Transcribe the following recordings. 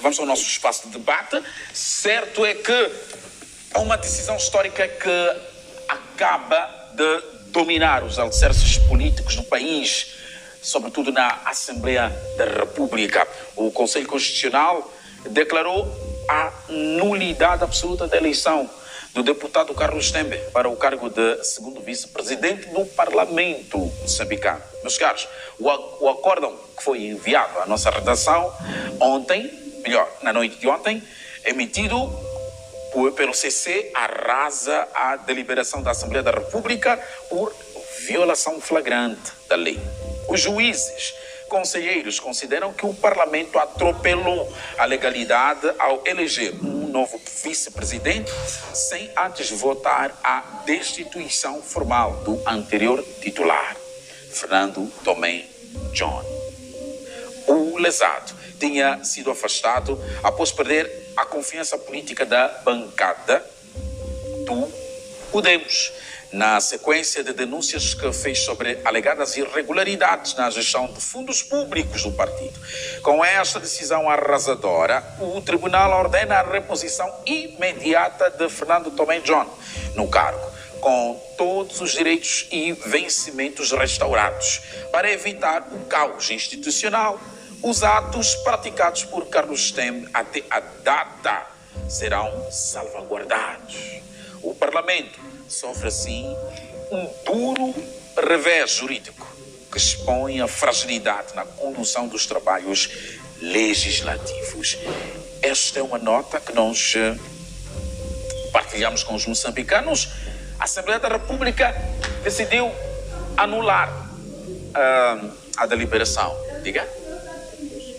Vamos ao nosso espaço de debate. Certo é que há uma decisão histórica que acaba de dominar os alicerces políticos do país, sobretudo na Assembleia da República. O Conselho Constitucional declarou a nulidade absoluta da eleição do deputado Carlos Tembe para o cargo de segundo vice-presidente do Parlamento moçambicano. Meus caros, o acórdão que foi enviado à nossa redação ontem, na noite de ontem, emitido pelo CC, arrasa a deliberação da Assembleia da República por violação flagrante da lei. Os juízes conselheiros consideram que o Parlamento atropelou a legalidade ao eleger um novo vice-presidente sem antes votar a destituição formal do anterior titular, Fernando Tomé John. O lesado tinha sido afastado após perder a confiança política da bancada do Podemos, na sequência de denúncias que fez sobre alegadas irregularidades na gestão de fundos públicos do partido. Com esta decisão arrasadora, o tribunal ordena a reposição imediata de Fernando Tomé John no cargo, com todos os direitos e vencimentos restaurados, para evitar o caos institucional. Os atos praticados por Carlos Tembe até a data serão salvaguardados. O Parlamento sofre assim um duro revés jurídico que expõe a fragilidade na condução dos trabalhos legislativos. Esta é uma nota que nós partilhamos com os moçambicanos. A Assembleia da República decidiu anular a deliberação. Diga?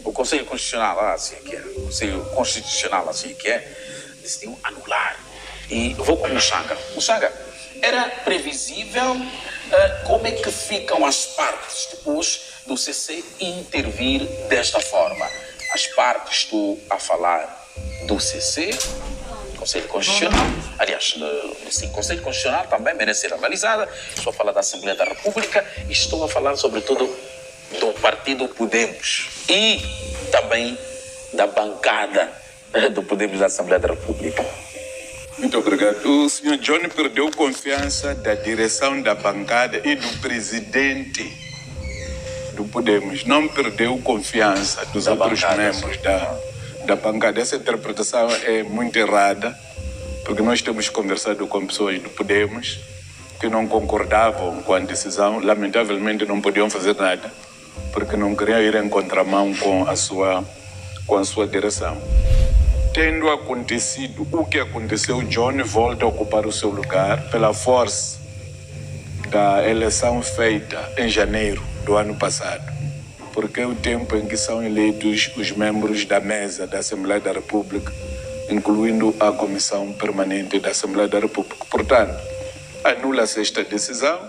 O Conselho Constitucional, assim que é. O Conselho Constitucional, assim que é, decidiu anular. E vou com o Muxanga. Muxanga, era previsível como é que ficam as partes depois do CC intervir desta forma? As partes, estou a falar do CC, Conselho Constitucional, aliás, sim, Conselho Constitucional também merece ser analisada. Estou a falar da Assembleia da República e estou a falar sobretudo do Partido Podemos e também da bancada do Podemos da Assembleia da República. Muito obrigado. O senhor John perdeu confiança da direção da bancada e do presidente do Podemos. Não perdeu confiança dos outros membros da bancada. Essa interpretação é muito errada, porque nós temos conversado com pessoas do Podemos que não concordavam com a decisão. Lamentavelmente não podiam fazer nada, porque não queriam ir em contramão com a sua direção. Tendo acontecido o que aconteceu, John volta a ocupar o seu lugar pela força da eleição feita em janeiro do ano passado, porque é o tempo em que são eleitos os membros da mesa da Assembleia da República, incluindo a Comissão Permanente da Assembleia da República. Portanto, anula-se esta decisão,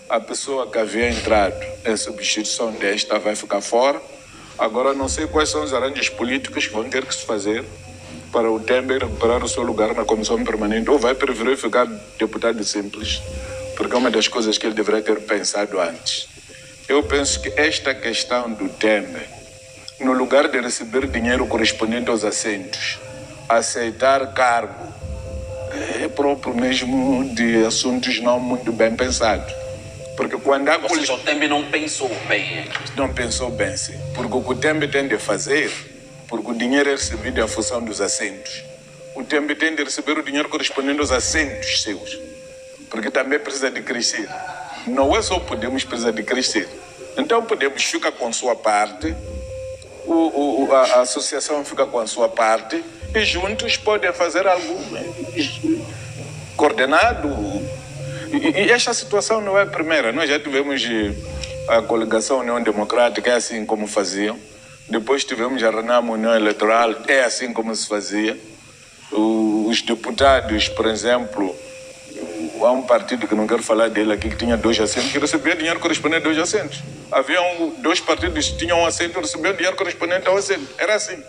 a pessoa que havia entrado em substituição desta vai ficar fora. Agora não sei quais são os arranjos políticos que vão ter que se fazer para o Tembe recuperar o seu lugar na Comissão Permanente, ou vai preferir ficar deputado simples, porque é uma das coisas que ele deveria ter pensado antes. Eu penso que esta questão do Tembe, no lugar de receber dinheiro correspondente aos assentos, aceitar cargo, é próprio mesmo de assuntos não muito bem pensados. Porque quando há... Ou seja, o Tembe não pensou bem. Não pensou bem, sim. Porque o que o Tembe tem de fazer, porque o dinheiro é recebido em função dos assentos, o Tembe tem de receber o dinheiro correspondente aos assentos seus, porque também precisa de crescer. Não é só o Podemos precisa de crescer. Então o Podemos fica com sua parte, a associação fica com a sua parte, e juntos podem fazer algo coordenado. E esta situação não é a primeira. Nós já tivemos a coligação União Democrática, é assim como faziam. Depois tivemos a Renamo União Eleitoral, é assim como se fazia. Os deputados, por exemplo, há um partido que não quero falar dele aqui, que tinha 2 assentos, que recebia dinheiro correspondente a 2 assentos. Havia 2 partidos que tinham um assento e recebiam dinheiro correspondente ao assento. Era assim.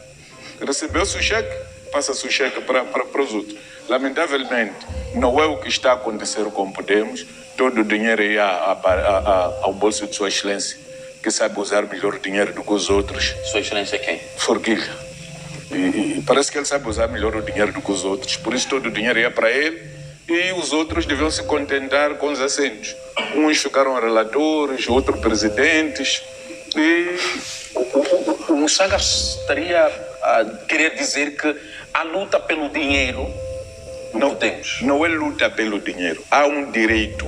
Recebeu-se o cheque, passa-se o cheque para os outros. Lamentavelmente, não é o que está a acontecer com o Podemos. Todo o dinheiro ia ao bolso de Sua Excelência, que sabe usar melhor dinheiro do que os outros. Sua Excelência quem? Forquilha. E parece que ele sabe usar melhor o dinheiro do que os outros. Por isso todo o dinheiro ia para ele e os outros deviam se contentar com os assentos. Uns ficaram relatores, outros presidentes. E o Muchanga estaria a querer dizer que a luta pelo dinheiro não é luta pelo dinheiro. Há um direito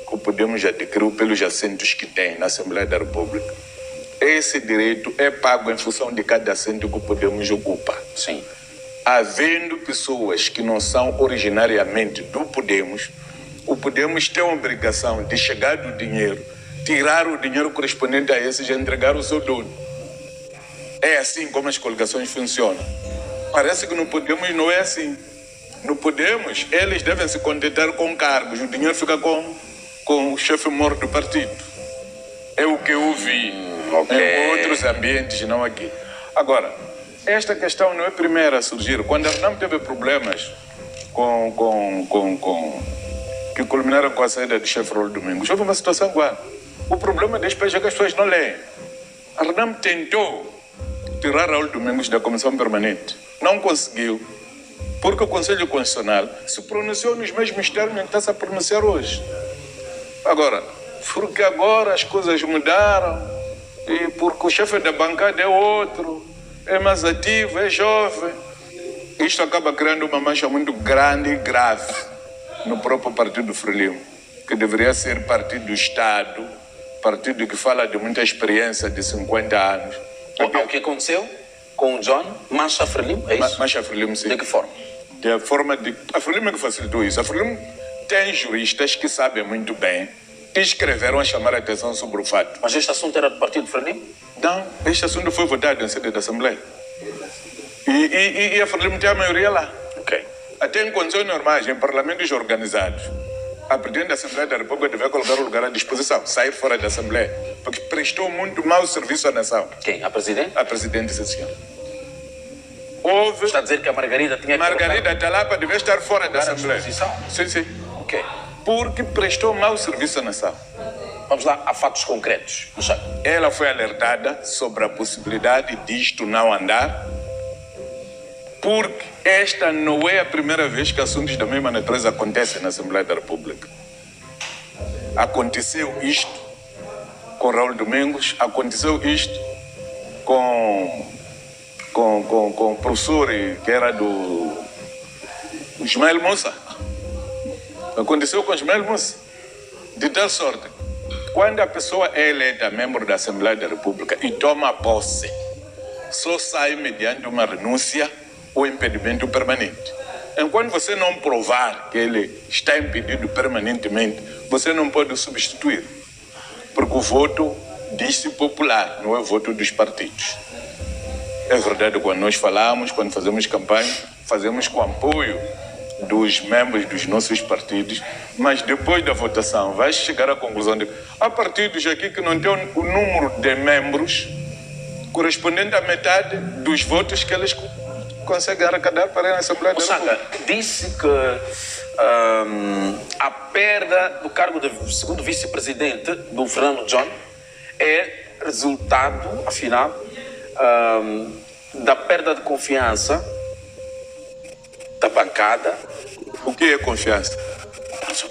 que o Podemos adquiriu pelos assentos que tem na Assembleia da República. Esse direito é pago em função de cada assento que o Podemos ocupa. Sim. Havendo pessoas que não são originariamente do Podemos, o Podemos tem a obrigação de chegar do dinheiro, tirar o dinheiro correspondente a esses e entregar ao seu dono. É assim como as coligações funcionam. Parece que no Podemos não é assim. No Podemos, eles devem se contentar com cargos, o dinheiro fica com o chefe maior do partido. É o que eu vi em outros ambientes, não aqui. Agora, esta questão não é a primeira a surgir. Quando a RNAM teve problemas que culminaram com a saída do chefe Raul Domingos, houve uma situação igual. O problema deste país é que as pessoas não leem. A RNAM tentou tirar Raul Domingos da Comissão Permanente. Não conseguiu, porque o Conselho Constitucional se pronunciou nos mesmos termos em que está-se a pronunciar hoje. Agora, porque agora as coisas mudaram e porque o chefe da bancada é outro, é mais ativo, é jovem. Isto acaba criando uma mancha muito grande e grave no próprio Partido Frelimo, que deveria ser partido do Estado, partido que fala de muita experiência de 50 anos. O que aconteceu com o John Mancha Frelimo, é isso? Mancha Frelimo, sim. De que forma? Da forma de... A Frelimo é que facilitou isso. A Frelimo tem juristas que sabem muito bem e escreveram a chamar a atenção sobre o fato. Mas este assunto era do Partido Frelimo? Não, este assunto foi votado em sede da Assembleia. E a Frelimo tem a maioria lá. Ok. Até em condições normais, em parlamentos organizados, a presidente da Assembleia da República deve colocar o lugar à disposição, sair fora da Assembleia, porque prestou muito mau serviço à nação. Quem? A Presidente? A Presidente, sim, senhor. Houve... Está a dizer que a Margarida tinha que... Margarida Talapa deve estar fora da Assembleia. Sim, sim. Ok. Porque prestou mau serviço à nação. Vamos lá a fatos concretos. Ela foi alertada sobre a possibilidade disto não andar, porque esta não é a primeira vez que assuntos da mesma natureza acontecem na Assembleia da República. Aconteceu isto com Raul Domingos, aconteceu isto com o professor que era do Ismael Moussa. Aconteceu com Ismael Moussa. De tal sorte, quando a pessoa é eleita membro da Assembleia da República e toma posse, só sai mediante uma renúncia ou impedimento permanente. Enquanto você não provar que ele está impedido permanentemente, você não pode o substituir. Porque o voto diz-se popular, não é o voto dos partidos. É verdade, quando nós falamos, quando fazemos campanha, fazemos com apoio dos membros dos nossos partidos, mas depois da votação vai chegar à conclusão de que há partidos aqui que não têm o número de membros correspondente à metade dos votos que eles conseguem arrecadar para a Assembleia da República. Disse que a perda do cargo de segundo vice-presidente do Fernando John é resultado, afinal, da perda de confiança da bancada. O que é confiança?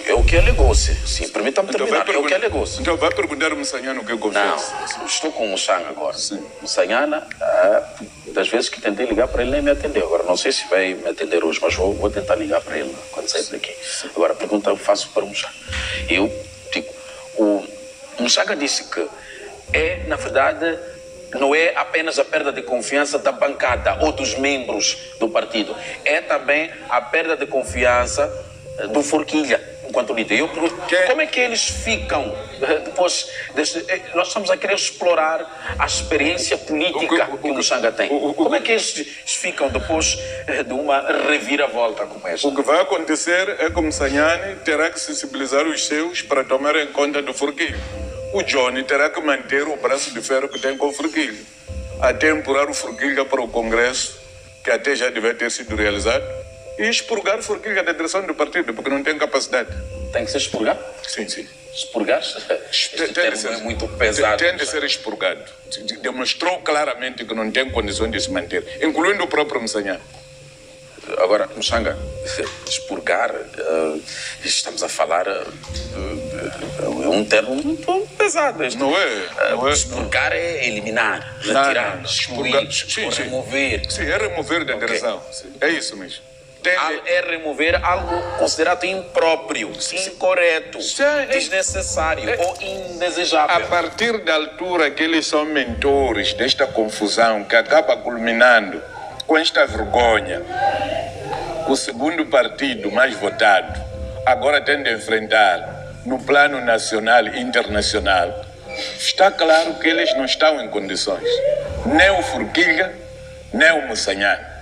É o que alegou-se. Sim, permita-me terminar. É o que alegou-se. Então vai perguntar ao Moçanhana o que é confiança. Não, estou com o Moçanga agora. Sim. Moçanhana, das vezes que tentei ligar para ele, nem me atendeu. Agora não sei se vai me atender hoje, mas vou tentar ligar para ele quando sair daqui. Agora a pergunta eu faço para o Moçanga. Eu digo, o Moçanga disse que na verdade, não é apenas a perda de confiança da bancada ou dos membros do partido, é também a perda de confiança do Forquilha enquanto líder. Eu pergunto, como é que eles ficam depois deste... Nós estamos a querer explorar a experiência política que o Moçanga tem. Como é que eles ficam depois de uma reviravolta como esta? O que vai acontecer é que o Moçanhane terá que sensibilizar os seus para tomar em conta do Forquilha. O Johnny terá que manter o braço de ferro que tem com o Forquilha, até empurrar o Forquilha para o Congresso, que até já deve ter sido realizado, e expurgar o Forquilha da direção do partido, porque não tem capacidade. Tem que ser expurgado? Sim, sim. Expurgar? Este termo é muito pesado. Tem de ser expurgado. Demonstrou claramente que não tem condições de se manter, incluindo o próprio Msanyani. Agora, Muchanga, expurgar, estamos a falar, é um termo muito pesado. Não é? Expurgar é eliminar, retirar, excluir, remover. Sim, é remover da direção. É isso mesmo. É remover algo considerado impróprio, incorreto, desnecessário ou indesejável. A partir da altura que eles são mentores desta confusão que acaba culminando com esta vergonha, o segundo partido mais votado agora tem de enfrentar no plano nacional e internacional, está claro que eles não estão em condições. Nem o Forquilha, nem o Msanyani.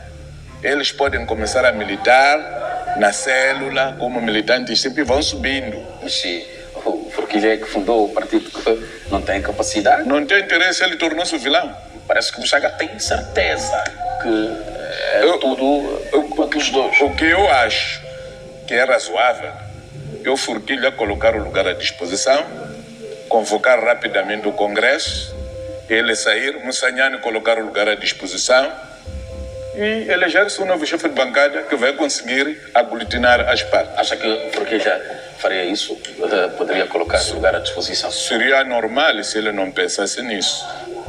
Eles podem começar a militar na célula, como militantes sempre vão subindo. Mas o Forquilha é que fundou o partido que não tem capacidade. Não tem interesse, ele tornou-se o vilão. Parece que o Muchanga tem certeza que é tudo contra os dois. O que eu acho que é razoável é o Forquilha colocar o lugar à disposição, convocar rapidamente o Congresso, ele sair, Msanyani colocar o lugar à disposição e eleger-se um novo chefe de bancada que vai conseguir aglutinar as partes. Acha que o Forquilha faria isso? Poderia colocar o lugar à disposição? Seria normal se ele não pensasse nisso.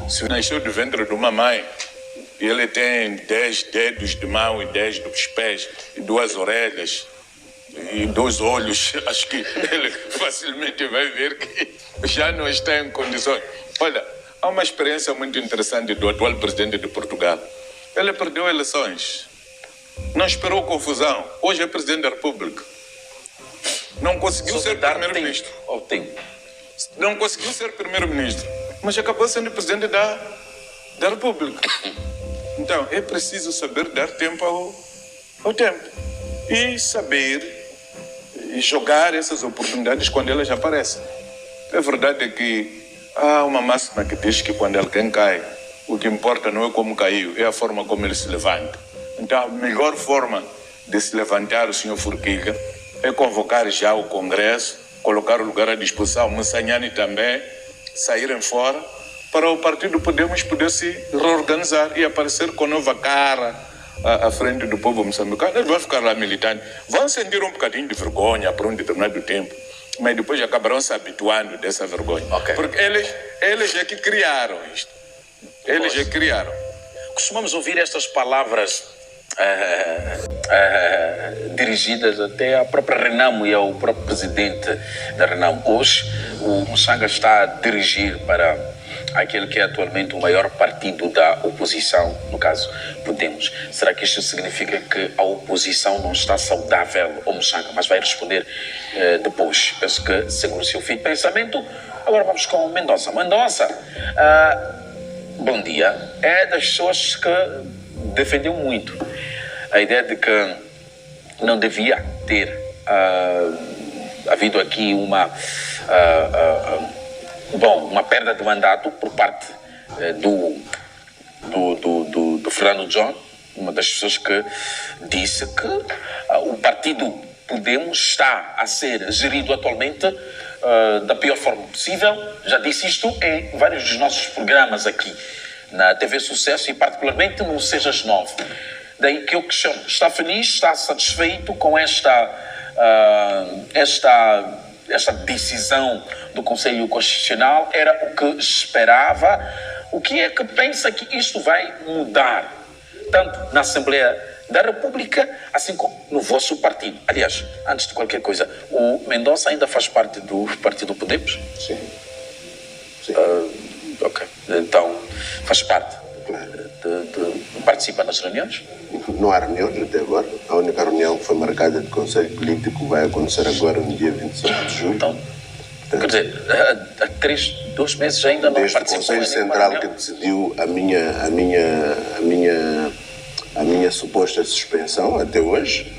Se nasceu do ventre de uma mãe e ele tem 10 dedos de mão e 10 dos pés e 2 orelhas e 2 olhos, acho que ele facilmente vai ver que já não está em condições. Olha, há uma experiência muito interessante do atual presidente de Portugal. Ele perdeu eleições, não esperou confusão, hoje é presidente da República. Não conseguiu ser primeiro-ministro. Não conseguiu ser primeiro-ministro, mas acabou sendo presidente da República. Então, é preciso saber dar tempo ao tempo e saber jogar essas oportunidades quando elas aparecem. A verdade é que há uma máxima que diz que quando alguém cai, o que importa não é como caiu, é a forma como ele se levanta. Então, a melhor forma de se levantar o senhor Forquilha é convocar já o Congresso, colocar o lugar à disposição, Msanyani também, saírem fora, para o partido Podemos poder se reorganizar e aparecer com nova cara à frente do povo moçambicano. Eles vão ficar lá militando, vão sentir um bocadinho de vergonha por um determinado tempo, mas depois acabarão se habituando dessa vergonha. Porque eles é que criaram isto. Eles já criaram. Costumamos ouvir estas palavras dirigidas até à própria Renamo e ao próprio presidente da Renamo. Hoje, o Muchanga está a dirigir para aquele que é atualmente o maior partido da oposição, no caso, Podemos. Será que isto significa que a oposição não está saudável ao Muchanga? Mas vai responder depois. Penso que, segundo o seu fio de pensamento, agora vamos com Mendonça. Mendonça, bom dia. É das pessoas que defendeu muito a ideia de que não devia ter havido aqui uma perda de mandato por parte do Fernando John, uma das pessoas que disse que o partido Podemos está a ser gerido atualmente da pior forma possível. Já disse isto em vários dos nossos programas aqui na TV Sucesso e particularmente no Sejas 9. Daí que eu questiono, está feliz, está satisfeito com esta decisão do Conselho Constitucional? Era o que esperava? O que é que pensa que isto vai mudar, tanto na Assembleia da República, assim como no vosso partido? Aliás, antes de qualquer coisa, o Mendonça ainda faz parte do Partido Podemos? Sim. Ok. Então, faz parte. Participa nas reuniões? Não há reuniões até agora. A única reunião que foi marcada de Conselho Político vai acontecer agora no dia 25 de julho. Então, quer dizer, há 2 meses ainda não participou. Desde o Conselho Central que decidiu a minha suposta suspensão até hoje,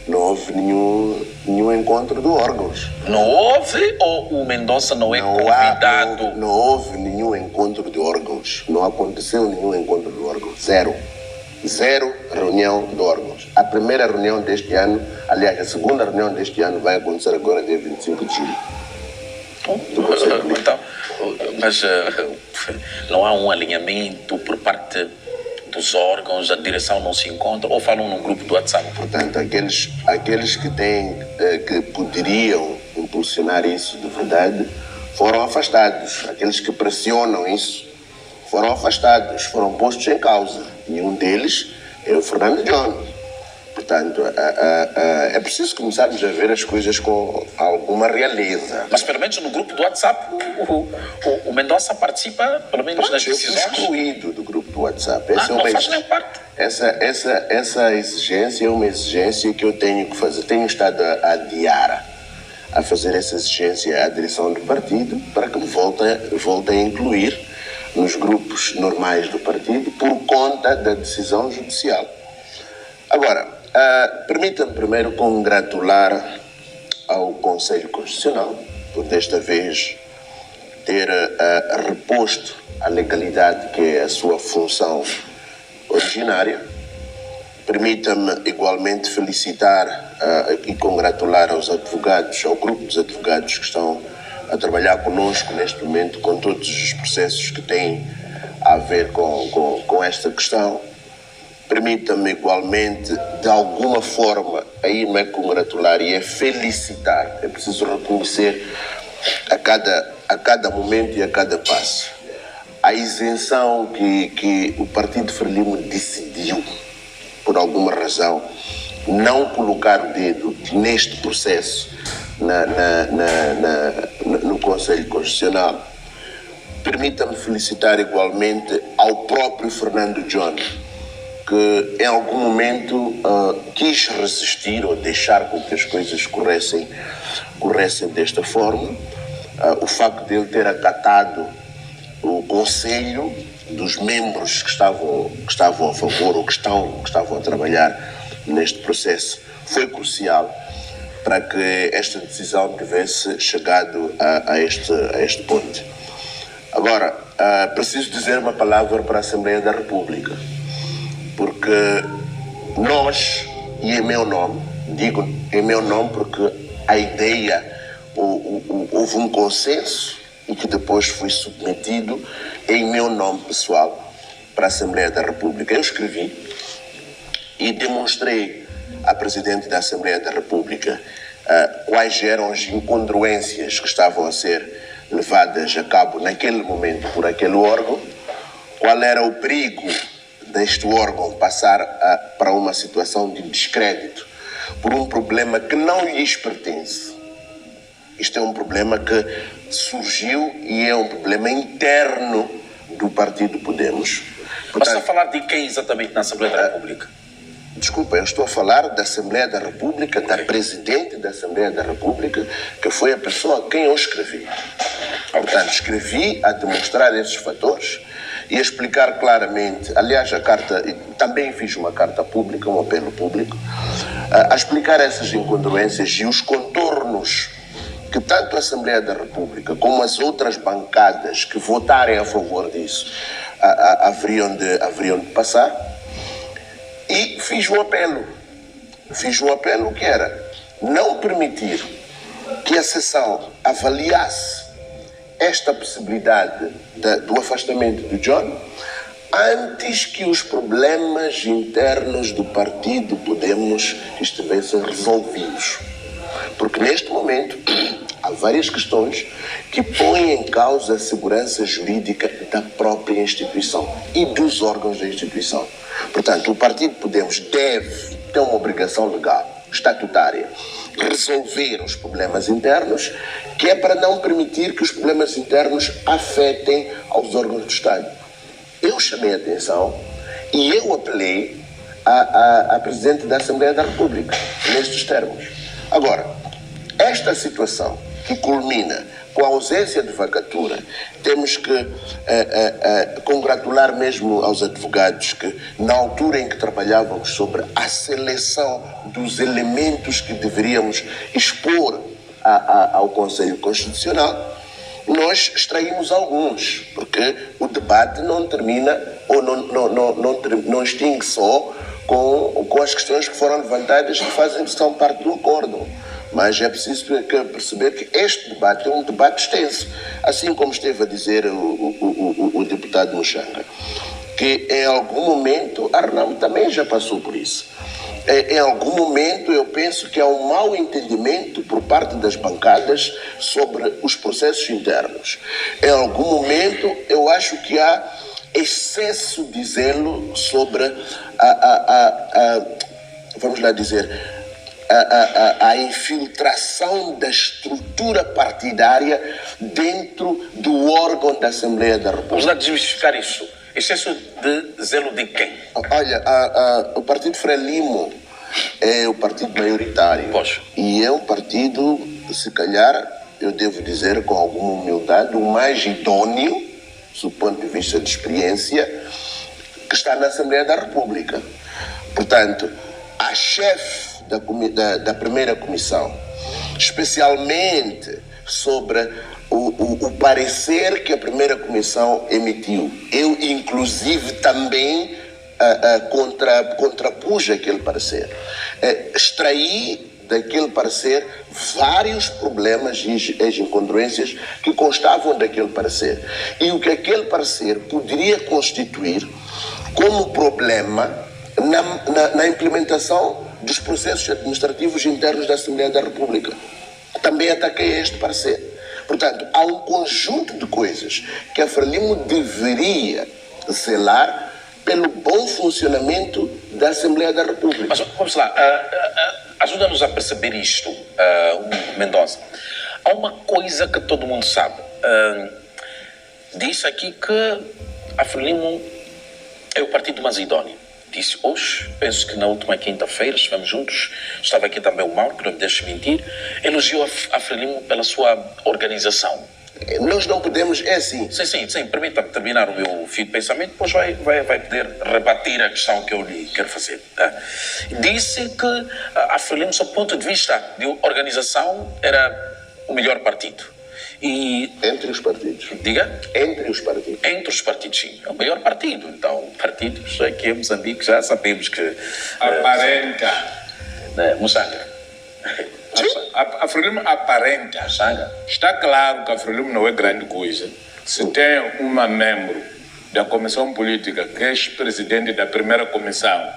não houve nenhum encontro de órgãos. Não houve ou o Mendonça não é convidado? Não houve nenhum encontro de órgãos. Não aconteceu nenhum encontro de órgãos. Zero. zero reunião de órgãos. A primeira reunião deste ano, aliás, a segunda reunião deste ano vai acontecer agora dia 25 de julho. Então, mas não há um alinhamento por parte dos órgãos, a direção não se encontra, ou falam num grupo do WhatsApp? Portanto, aqueles que têm, que poderiam impulsionar isso de verdade, foram afastados. Aqueles que pressionam isso foram afastados, foram postos em causa. E um deles é o Fernando John. Portanto, é preciso começarmos a ver as coisas com alguma realeza. Mas pelo menos no grupo do WhatsApp o Mendonça participa, pelo menos nas decisões. Eu fui excluído do grupo do WhatsApp. Não faz nem parte. Essa exigência é uma exigência que eu tenho que fazer. Tenho estado a adiar a fazer essa exigência à direção do partido para que me volte a incluir nos grupos normais do partido por conta da decisão judicial. Agora, permita-me primeiro congratular ao Conselho Constitucional por desta vez ter reposto a legalidade que é a sua função originária. Permita-me igualmente felicitar e congratular aos advogados, ao grupo dos advogados que estão a trabalhar conosco neste momento com todos os processos que têm a ver com esta questão. Permita-me igualmente, de alguma forma, aí me congratular e felicitar. É preciso reconhecer a cada momento e a cada passo a isenção que o Partido Frelimo decidiu, por alguma razão, não colocar o dedo neste processo no Conselho Constitucional. Permita-me felicitar igualmente ao próprio Fernando John, que em algum momento quis resistir ou deixar com que as coisas corressem desta forma. O facto de ele ter acatado o conselho dos membros que estavam a favor ou que estavam a trabalhar neste processo foi crucial para que esta decisão tivesse chegado a este ponto. Agora, preciso dizer uma palavra para a Assembleia da República, porque nós, e em meu nome, digo em meu nome porque a ideia, houve um consenso e que depois foi submetido em meu nome pessoal para a Assembleia da República. Eu escrevi e demonstrei à Presidente da Assembleia da República quais eram as incongruências que estavam a ser levadas a cabo naquele momento por aquele órgão, qual era o perigo deste órgão passar para uma situação de descrédito por um problema que não lhes pertence. Isto é um problema que surgiu e é um problema interno do Partido Podemos. Portanto, mas está a falar de quem exatamente na Assembleia da República? Desculpa, eu estou a falar da Assembleia da República, da Presidente da Assembleia da República, que foi a pessoa a quem eu escrevi. Portanto, escrevi a demonstrar esses fatores e a explicar claramente, aliás, a carta, também fiz uma carta pública, um apelo público, a explicar essas incongruências e os contornos que tanto a Assembleia da República como as outras bancadas que votarem a favor disso haveriam de passar. E fiz um apelo que era não permitir que a sessão avaliasse esta possibilidade do afastamento do John antes que os problemas internos do Partido Podemos estivessem resolvidos. Porque neste momento há várias questões que põem em causa a segurança jurídica da própria instituição e dos órgãos da instituição. Portanto, o Partido Podemos deve ter uma obrigação legal, estatutária, resolver os problemas internos, que é para não permitir que os problemas internos afetem aos órgãos do Estado. Eu chamei a atenção e eu apelei à Presidente da Assembleia da República nestes termos. Agora, esta situação que culmina com a ausência de vacatura, temos que congratular mesmo aos advogados que, na altura em que trabalhávamos sobre a seleção dos elementos que deveríamos expor ao Conselho Constitucional, nós extraímos alguns, porque o debate não termina ou não extingue só com as questões que foram levantadas que são parte do acordo. Mas é preciso perceber que este debate é um debate extenso, assim como esteve a dizer o deputado Muxanga, que em algum momento a Renamo também já passou por isso. Em algum momento eu penso que há um mau entendimento por parte das bancadas sobre os processos internos. Em algum momento eu acho que há excesso de zelo sobre vamos lá dizer, a infiltração da estrutura partidária dentro do órgão da Assembleia da República. Vamos lá desmistificar isso. Excesso de zelo de quem? Olha, o Partido Frelimo é o partido maioritário. Poxa. E é um partido, se calhar, eu devo dizer com alguma humildade, o mais idôneo, do ponto de vista de experiência, que está na Assembleia da República. Portanto, a chefe da primeira comissão, especialmente sobre o parecer que a primeira comissão emitiu. Eu, inclusive, também contrapus aquele parecer. Extraí daquele parecer vários problemas e as incongruências que constavam daquele parecer. E o que aquele parecer poderia constituir como problema na implementação dos processos administrativos internos da Assembleia da República. Também ataquei este parecer. Portanto, há um conjunto de coisas que a Frelimo deveria zelar pelo bom funcionamento da Assembleia da República. Mas vamos lá, ajuda-nos a perceber isto, Mendonça. Há uma coisa que todo mundo sabe. Disse aqui que a Frelimo é o partido mais idôneo. Disse hoje, penso que na última quinta-feira, estivemos juntos, estava aqui também o Mauro, que não me deixe mentir, elogiou a Frelimo pela sua organização. Nós não podemos, é assim. Sim, permita-me terminar o meu fio de pensamento, depois vai poder rebater a questão que eu lhe quero fazer. Disse que a Frelimo, sob o ponto de vista de organização, era o melhor partido. E entre os partidos. Diga? Entre os partidos. Entre os partidos, sim. É o maior partido. Então, partidos aqui em Moçambique já sabemos que... Aparenta. Moçanga. A Frelimo aparenta. Moçanga. Está claro que a Frelimo não é grande coisa. Se tem uma membro da Comissão Política, que é ex-presidente da primeira comissão,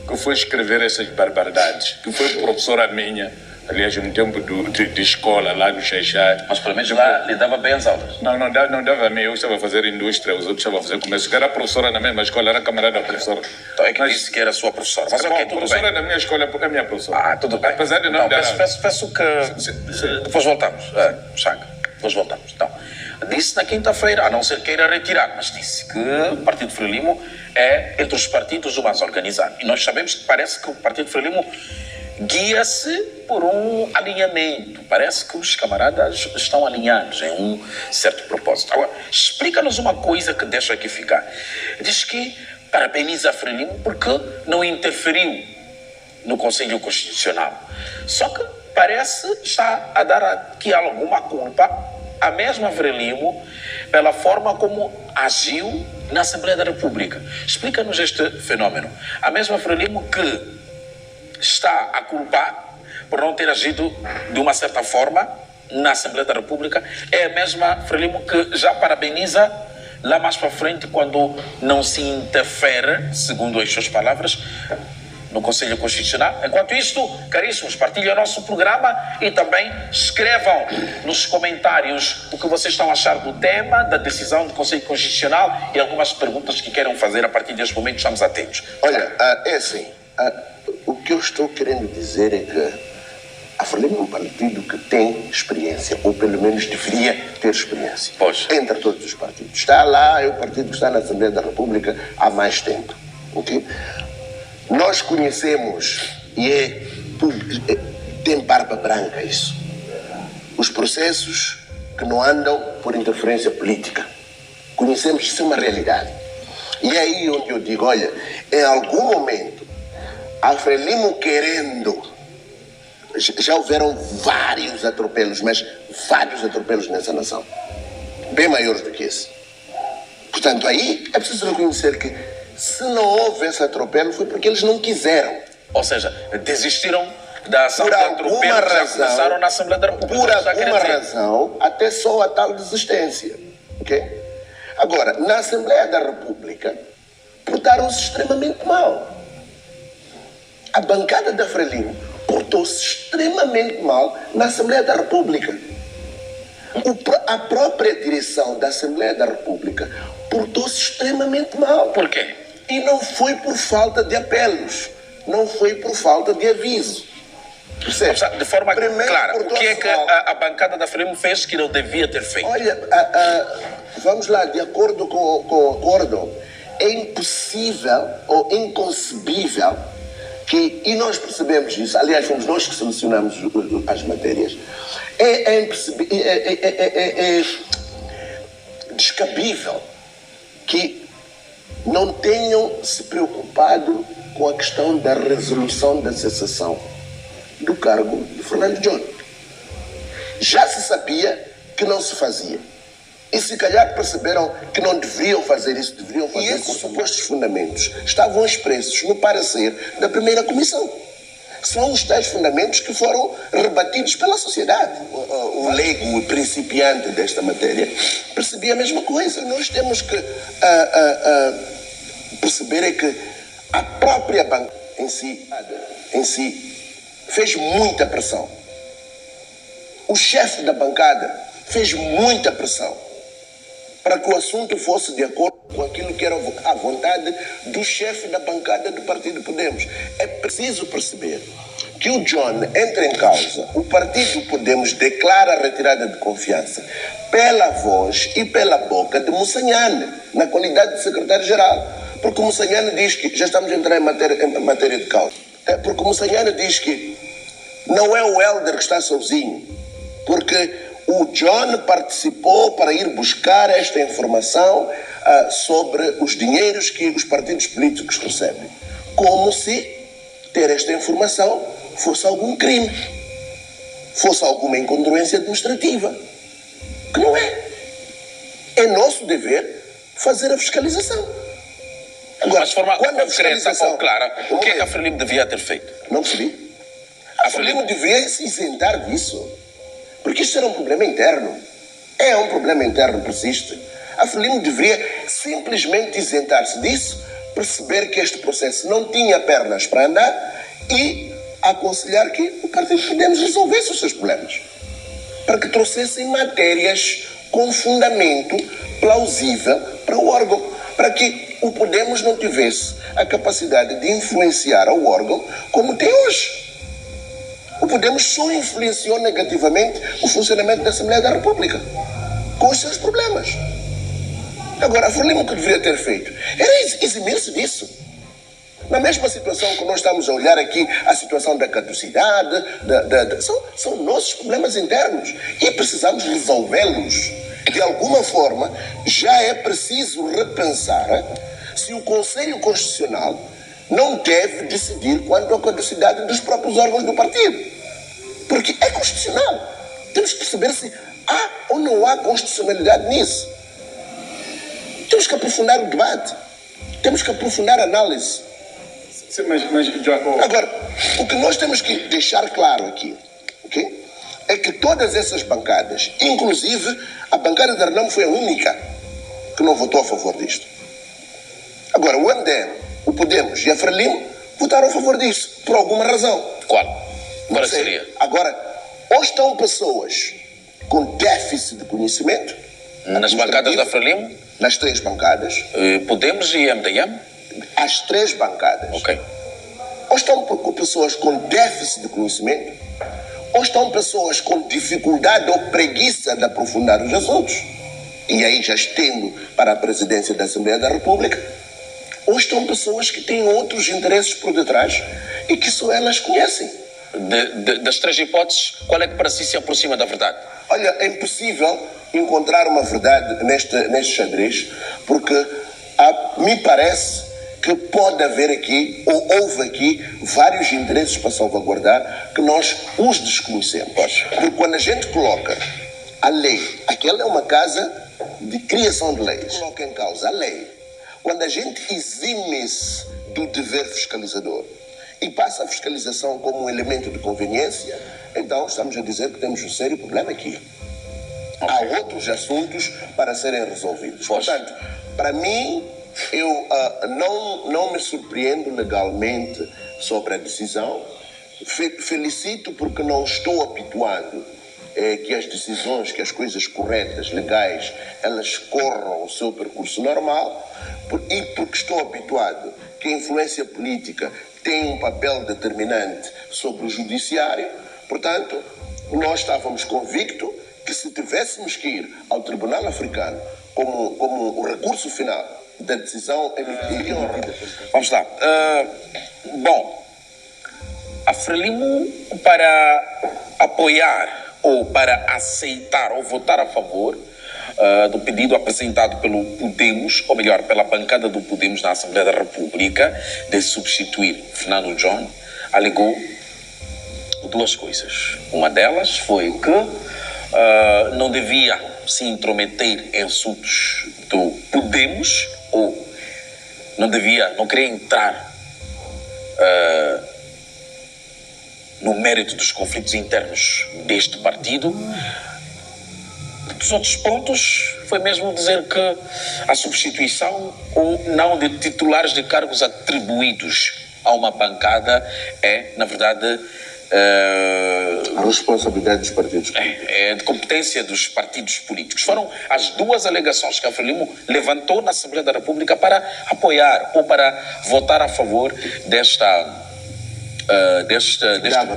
que foi escrever essas barbaridades, que foi professora minha, aliás, no tempo de escola, lá no Xaixá. Mas pelo menos lá lhe dava bem as aulas. Não dava a mim. Eu estava a fazer indústria, os outros estavam a fazer comércio. Que era professora na mesma escola, era camarada da professora. Então é que disse que era sua professora. Mas ok, tudo professora bem. da minha escola é minha professora. Ah, tudo bem. Apesar de não então, dar... peço que... Depois voltamos. Moçanga, depois voltamos. Então, disse na quinta-feira, a não ser queira retirar, mas disse que o Partido Frelimo é, entre os partidos, o mais organizado. E nós sabemos que parece que o Partido Frelimo guia-se por um alinhamento. Parece que os camaradas estão alinhados em um certo propósito. Agora, explica-nos uma coisa que deixa aqui ficar. Diz que parabeniza a Frelimo porque não interferiu no Conselho Constitucional. Só que parece estar a dar aqui alguma culpa à mesma Frelimo pela forma como agiu na Assembleia da República. Explica-nos este fenômeno. A mesma Frelimo que está a culpar por não ter agido de uma certa forma na Assembleia da República é a mesma Frelimo que já parabeniza lá mais para frente quando não se interfere, segundo as suas palavras, no Conselho Constitucional. Enquanto isto, caríssimos, partilhem o nosso programa e também escrevam nos comentários o que vocês estão a achar do tema, da decisão do Conselho Constitucional e algumas perguntas que queiram fazer a partir deste momento. Estamos atentos. Olha, é assim, o que eu estou querendo dizer é que a Frelimo é um partido que tem experiência, ou pelo menos deveria ter experiência, entre todos os partidos. Está lá, é o partido que está na Assembleia da República há mais tempo. Okay? Nós conhecemos, e tem barba branca isso, os processos que não andam por interferência política. Conhecemos, isso é uma realidade. E é aí onde eu digo, olha, em algum momento, a Frelimo querendo, já houveram vários atropelos, mas vários atropelos nessa nação, bem maiores do que esse. Portanto, aí é preciso reconhecer que se não houve esse atropelo foi porque eles não quiseram. Ou seja, desistiram da ação Por de alguma atropelo que já razão, começaram na Assembleia da República. por Já quer alguma dizer. razão, até só a tal desistência. Ok? Agora, na Assembleia da República, portaram-se extremamente mal. A bancada da Frelimo portou-se extremamente mal na Assembleia da República. A própria direção da Assembleia da República portou-se extremamente mal. Por quê? E não foi por falta de apelos, não foi por falta de aviso. Percebe? De forma Primeiro clara, o que é portou-se que mal. a bancada da Frelimo fez que não devia ter feito? Olha, vamos lá, de acordo com o acordo, é impossível ou inconcebível que, e nós percebemos isso, aliás, fomos nós que selecionamos as matérias, é descabível que não tenham se preocupado com a questão da resolução da cessação do cargo de Fernando John. Já se sabia que não se fazia. E se calhar perceberam que não deveriam fazer isso, deveriam fazer. E esses supostos fundamentos estavam expressos no parecer da primeira comissão. São os tais fundamentos que foram rebatidos pela sociedade. O leigo principiante desta matéria percebia a mesma coisa. Nós temos que perceber é que a própria banca em si fez muita pressão. O chefe da bancada fez muita pressão para que o assunto fosse de acordo com aquilo que era a vontade do chefe da bancada do Partido Podemos. É preciso perceber que o John entra em causa, o Partido Podemos declara a retirada de confiança pela voz e pela boca de Moussanhane, na qualidade de secretário-geral. Porque Moussanhane diz que, já estamos a entrar em matéria de causa, porque Moussanhane diz que não é o Hélder que está sozinho, porque o John participou para ir buscar esta informação sobre os dinheiros que os partidos políticos recebem. Como se ter esta informação fosse algum crime, fosse alguma incongruência administrativa. Que não é. É nosso dever fazer a fiscalização. Agora, Mas de forma quando a concreta fiscalização... ou clara, o que é que a Frelimo devia ter feito? Não percebi. A Frelimo deveria se isentar disso. Porque isso era um problema interno. É um problema interno, persiste. A Frelimo deveria simplesmente isentar-se disso, perceber que este processo não tinha pernas para andar e aconselhar que o Partido Podemos resolvesse os seus problemas. Para que trouxessem matérias com fundamento plausível para o órgão. Para que o Podemos não tivesse a capacidade de influenciar o órgão como tem hoje. O Podemos só influenciou negativamente o funcionamento da Assembleia da República, com os seus problemas. Agora, a Frelimo o que deveria ter feito era eximir-se disso. Na mesma situação que nós estamos a olhar aqui, a situação da caducidade, são nossos problemas internos e precisamos resolvê-los. De alguma forma, já é preciso repensar se o Conselho Constitucional não deve decidir quanto à caducidade dos próprios órgãos do partido. Porque é constitucional. Temos que perceber se há ou não há constitucionalidade nisso. Temos que aprofundar o debate. Temos que aprofundar a análise. Sim, mas Joaquim... Agora, o que nós temos que deixar claro aqui, okay, é que todas essas bancadas, inclusive a bancada da Renamo foi a única que não votou a favor disto. Agora, o MDM, o Podemos e a Frelimo votaram a favor disso, por alguma razão. Qual? Qual seria? Agora, ou estão pessoas com déficit de conhecimento... Nas bancadas da Frelimo? Nas três bancadas. Podemos e MDM? As três bancadas. Ok. Ou estão pessoas com déficit de conhecimento, ou estão pessoas com dificuldade ou preguiça de aprofundar os assuntos, e aí já estendo para a presidência da Assembleia da República, ou estão pessoas que têm outros interesses por detrás e que só elas conhecem. Das três hipóteses, qual é que para si se aproxima da verdade? Olha, é impossível encontrar uma verdade neste xadrez, porque me parece que pode haver aqui, ou houve aqui, vários interesses para salvaguardar que nós os desconhecemos. Porque quando a gente coloca a lei, aquela é uma casa de criação de leis, coloca em causa a lei. Quando a gente exime-se do dever fiscalizador e passa a fiscalização como um elemento de conveniência, então estamos a dizer que temos um sério problema aqui. Há outros assuntos para serem resolvidos. Portanto, para mim, eu não me surpreendo legalmente sobre a decisão. Felicito porque não estou habituado que as decisões, que as coisas corretas, legais, elas corram o seu percurso normal, e porque estou habituado que a influência política tem um papel determinante sobre o judiciário. Portanto, nós estávamos convictos que se tivéssemos que ir ao Tribunal Africano como o recurso final da decisão emitida. Vamos lá. Bom, a Frelimo, para apoiar ou para aceitar ou votar a favor do pedido apresentado pelo Podemos, ou melhor, pela bancada do Podemos na Assembleia da República, de substituir Fernando John, alegou duas coisas. Uma delas foi que não devia se intrometer em assuntos do Podemos, ou não queria entrar no mérito dos conflitos internos deste partido. Dos outros pontos, foi mesmo dizer que a substituição ou não de titulares de cargos atribuídos a uma bancada é, na verdade, a responsabilidade dos partidos políticos. É de competência dos partidos políticos. Foram as duas alegações que a Frelimo levantou na Assembleia da República para apoiar ou para votar a favor deste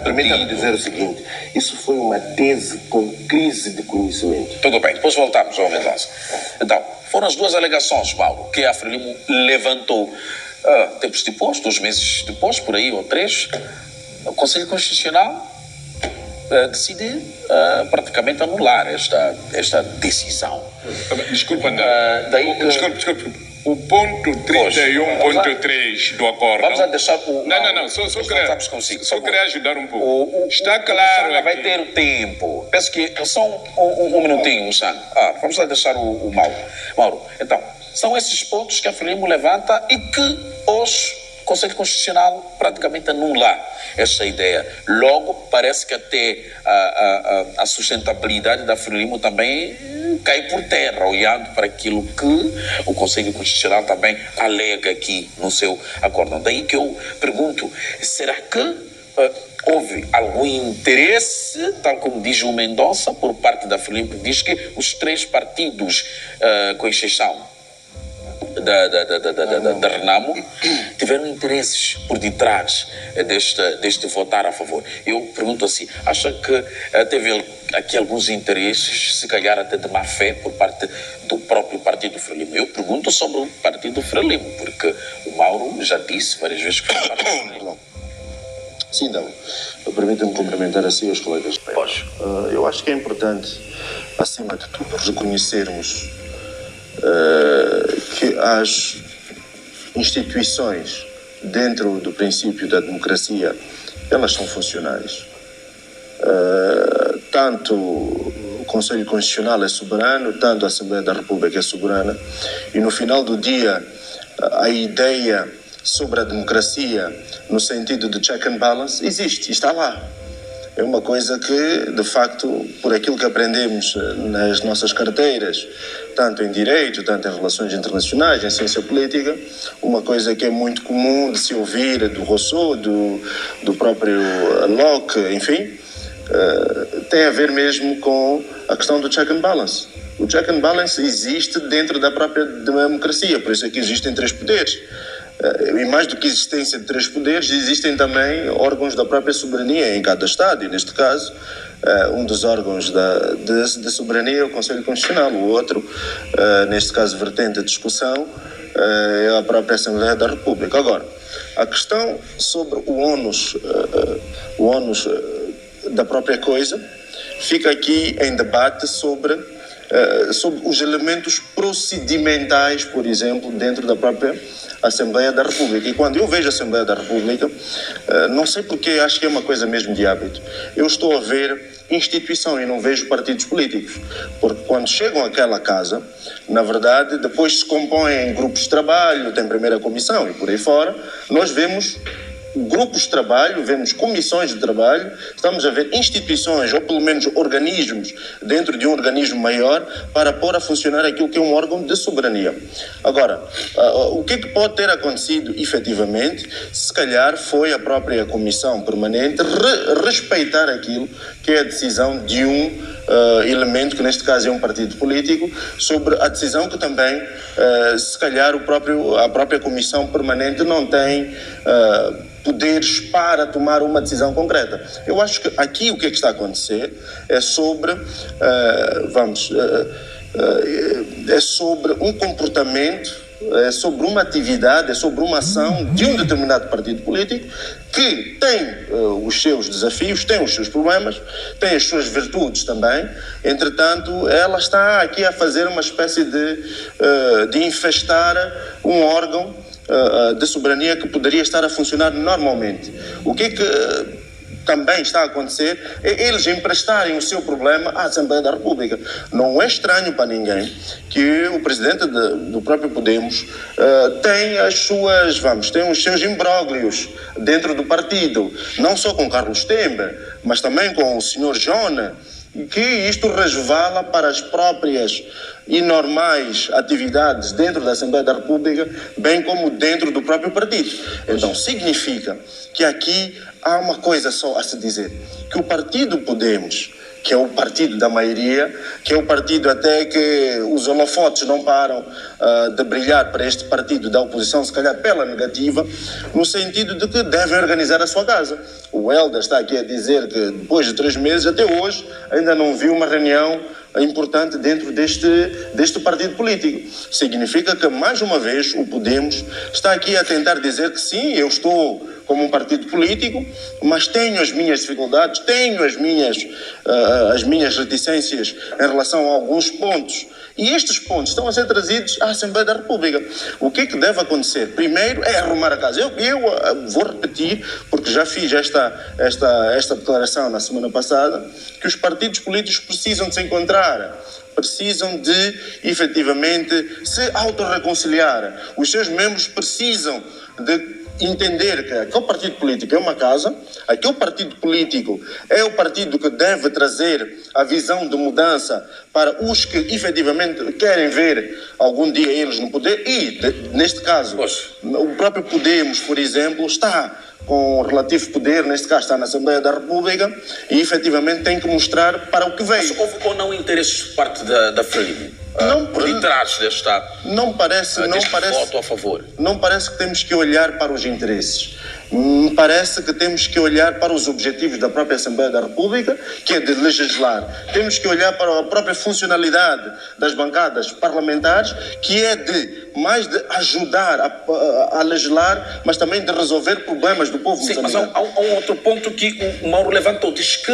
Permita-me dizer o seguinte: isso foi uma tese com crise de conhecimento. Tudo bem, depois voltamos ao Mendoza. Então, foram as duas alegações, Mauro, que a Frelimo levantou tempos depois, 2 meses depois, por aí, ou 3. O Conselho Constitucional decide praticamente anular esta decisão. Desculpa, desculpa. O ponto 31.3 do acordo. Vamos a deixar o. Não, só queria ajudar um pouco. Está claro. Vai ter tempo. Penso que só um minutinho, Xan. Vamos lá deixar o Mauro. Então, são esses pontos que a Frelimo levanta e que hoje o Conselho Constitucional praticamente anula essa ideia. Logo, parece que até a sustentabilidade da Frelimo também cai por terra, olhando para aquilo que o Conselho Constitucional também alega aqui no seu acordo. Daí que eu pergunto, será que houve algum interesse, tal como diz o Mendonça, por parte da Frelimo, que diz que os 3 partidos, com exceção da Renamo, tiveram interesses por detrás deste votar a favor. Eu pergunto assim, acha que teve aqui alguns interesses, se calhar até de má fé, por parte do próprio partido Frelimo? Eu pergunto sobre o partido Frelimo, porque o Mauro já disse várias vezes que foi parte do Frelimo. Sim, então, permita-me cumprimentar assim os colegas. Eu acho que é importante, acima de tudo, reconhecermos que as instituições dentro do princípio da democracia, elas são funcionais. Tanto o Conselho Constitucional é soberano, tanto a Assembleia da República é soberana, e no final do dia a ideia sobre a democracia no sentido de check and balance existe, está lá. É uma coisa que, de facto, por aquilo que aprendemos nas nossas carteiras, tanto em Direito, tanto em Relações Internacionais, em Ciência Política, uma coisa que é muito comum de se ouvir do Rousseau, do próprio Locke, enfim, tem a ver mesmo com a questão do check and balance. O check and balance existe dentro da própria democracia, por isso é que existem 3 poderes. E mais do que a existência de 3 poderes, existem também órgãos da própria soberania em cada Estado, e neste caso, um dos órgãos de soberania é o Conselho Constitucional, o outro, neste caso vertente de discussão, é a própria Assembleia da República. Agora, a questão sobre o ônus da própria coisa, fica aqui em debate sobre os elementos procedimentais, por exemplo, dentro da própria Assembleia da República. E quando eu vejo a Assembleia da República, não sei porque, acho que é uma coisa mesmo de hábito. Eu estou a ver instituição e não vejo partidos políticos. Porque quando chegam àquela casa, na verdade, depois se compõem em grupos de trabalho, tem primeira comissão e por aí fora, nós vemos grupos de trabalho, vemos comissões de trabalho, estamos a ver instituições ou pelo menos organismos dentro de um organismo maior para pôr a funcionar aquilo que é um órgão de soberania. Agora, o que é que pode ter acontecido efetivamente? Se calhar foi a própria comissão permanente respeitar aquilo que é a decisão de um elemento, que neste caso é um partido político, sobre a decisão que também, se calhar, a própria comissão permanente não tem poderes para tomar uma decisão concreta. Eu acho que aqui o que é que está a acontecer é sobre, é sobre um comportamento, é sobre uma atividade, é sobre uma ação de um determinado partido político que tem os seus desafios, tem os seus problemas, tem as suas virtudes também. Entretanto, ela está aqui a fazer uma espécie de infestar um órgão de soberania que poderia estar a funcionar normalmente. O que é que também está a acontecer é eles emprestarem o seu problema à Assembleia da República. Não é estranho para ninguém que o presidente do próprio Podemos tem tem os seus imbróglios dentro do partido, não só com Carlos Temer, mas também com o senhor Jona, que isto resvala para as próprias e normais atividades dentro da Assembleia da República, bem como dentro do próprio partido. Então, significa que aqui há uma coisa só a se dizer, que o partido Podemos, que é o partido da maioria, que é o partido até que os holofotes não param de brilhar para este partido da oposição, se calhar pela negativa, no sentido de que deve organizar a sua casa. O Helder está aqui a dizer que depois de 3 meses, até hoje, ainda não viu uma reunião importante dentro deste partido político. Significa que, mais uma vez, o Podemos está aqui a tentar dizer que sim, eu estou como um partido político, mas tenho as minhas dificuldades, tenho as minhas reticências em relação a alguns pontos. E estes pontos estão a ser trazidos à Assembleia da República. O que é que deve acontecer? Primeiro é arrumar a casa. Eu vou repetir, porque já fiz esta declaração na semana passada, que os partidos políticos precisam de se encontrar, precisam de, efetivamente, se autorreconciliar. Os seus membros precisam de entender que aquele partido político é uma casa, aquele partido político é o partido que deve trazer a visão de mudança para os que efetivamente querem ver algum dia eles no poder e, neste caso, o próprio Podemos, por exemplo, está com relativo poder, neste caso está na Assembleia da República e efetivamente tem que mostrar para o que veio. Mas houve ou não interesses por parte da Frelimo? Por detrás desta voto a favor? Não parece que temos que olhar para os interesses. Me parece que temos que olhar para os objetivos da própria Assembleia da República, que é de legislar. Temos que olhar para a própria funcionalidade das bancadas parlamentares, que é de ajudar a legislar, mas também de resolver problemas do povo moçambicano. Sim, mas há um outro ponto que o Mauro levantou. Diz que